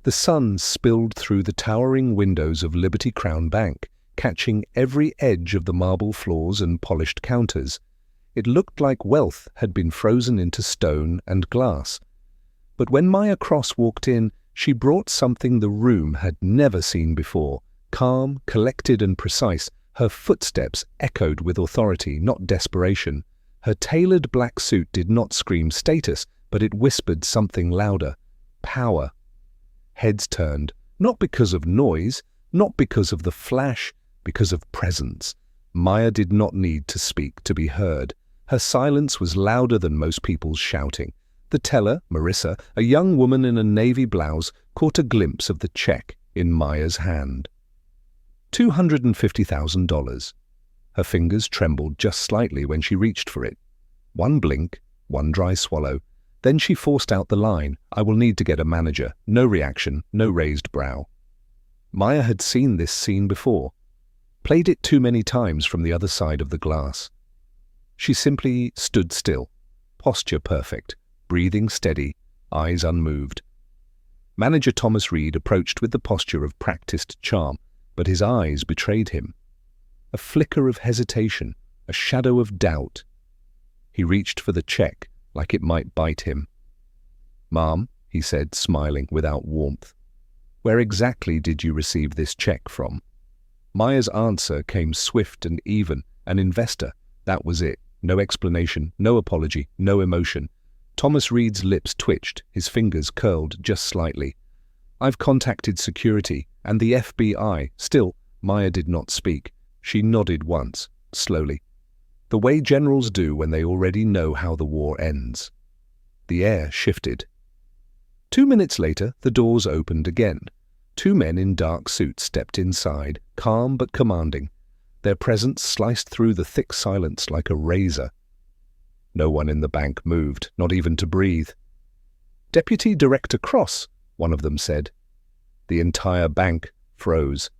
The sun spilled through the towering windows of Liberty Crown Bank, catching every edge of the marble floors and polished counters. It looked like wealth had been frozen into stone and glass. But when Maya Cross walked in, she brought something the room had never seen before. Calm, collected and precise, her footsteps echoed with authority, not desperation. Her tailored black suit did not scream status, but it whispered something louder: power. Heads turned, not because of noise, not because of the flash, because of presence. Maya did not need to speak to be heard. Her silence was louder than most people's shouting. The teller, Marissa, a young woman in a navy blouse, caught a glimpse of the check in Maya's hand. $250,000. Her fingers trembled just slightly when she reached for it. One blink, one dry swallow. Then she forced out the line, "I will need to get a manager." No reaction, no raised brow. Maya had seen this scene before, played it too many times from the other side of the glass. She simply stood still, posture perfect, breathing steady, eyes unmoved. Manager Thomas Reed approached with the posture of practiced charm, but his eyes betrayed him. A flicker of hesitation, a shadow of doubt. He reached for the check, like it might bite him. "Ma'am," he said, smiling without warmth, "where exactly did you receive this check from?" Maya's answer came swift and even. An investor. That was it. No explanation, no apology, no emotion. Thomas Reed's lips twitched, his fingers curled just slightly. "I've contacted security and the FBI." Still, Maya did not speak. She nodded once, slowly. The way generals do when they already know how the war ends. The air shifted. 2 minutes later, the doors opened again. 2 men in dark suits stepped inside, calm but commanding. Their presence sliced through the thick silence like a razor. No one in the bank moved, not even to breathe. "Deputy Director Cross," one of them said. The entire bank froze.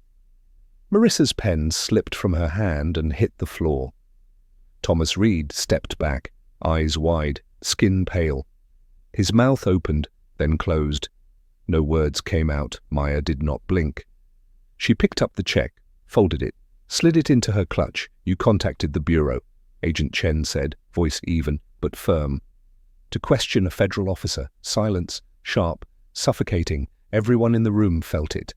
Marissa's pen slipped from her hand and hit the floor. Thomas Reed stepped back, eyes wide, skin pale. His mouth opened, then closed. No words came out. Maya did not blink. She picked up the check, folded it, slid it into her clutch. "You contacted the Bureau," Agent Chen said, voice even, but firm. "To question a federal officer." Silence, sharp, suffocating. Everyone in the room felt it.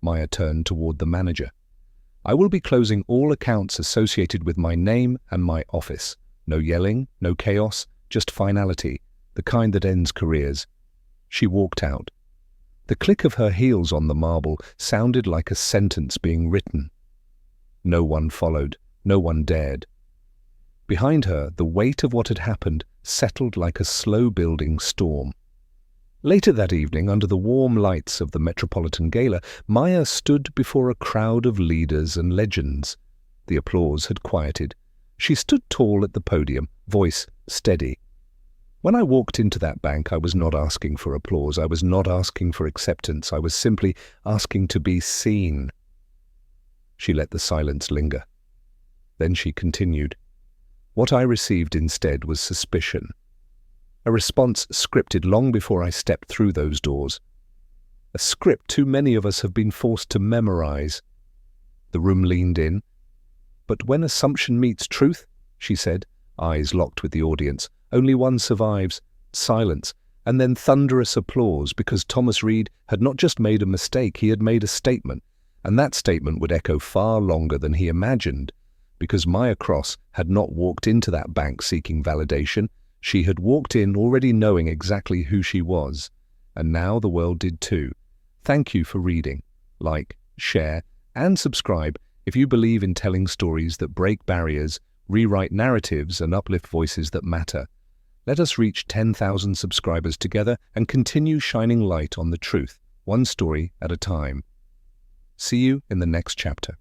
Maya turned toward the manager. "I will be closing all accounts associated with my name and my office. No yelling, no chaos, just finality, the kind that ends careers." She walked out. The click of her heels on the marble sounded like a sentence being written. No one followed, no one dared. Behind her, the weight of what had happened settled like a slow-building storm. Later that evening, under the warm lights of the Metropolitan Gala, Maya stood before a crowd of leaders and legends. The applause had quieted. She stood tall at the podium, voice steady. "When I walked into that bank, I was not asking for applause. I was not asking for acceptance. I was simply asking to be seen." She let the silence linger. Then she continued. "What I received instead was suspicion. A response scripted long before I stepped through those doors. A script too many of us have been forced to memorize." The room leaned in. "But when assumption meets truth," she said, eyes locked with the audience, "only one survives." Silence, and then thunderous applause, because Thomas Reed had not just made a mistake, he had made a statement, and that statement would echo far longer than he imagined, because Maya Cross had not walked into that bank seeking validation. She had walked in already knowing exactly who she was, and now the world did too. Thank you for reading. Like, share, and subscribe if you believe in telling stories that break barriers, rewrite narratives, and uplift voices that matter. Let us reach 10,000 subscribers together and continue shining light on the truth, one story at a time. See you in the next chapter.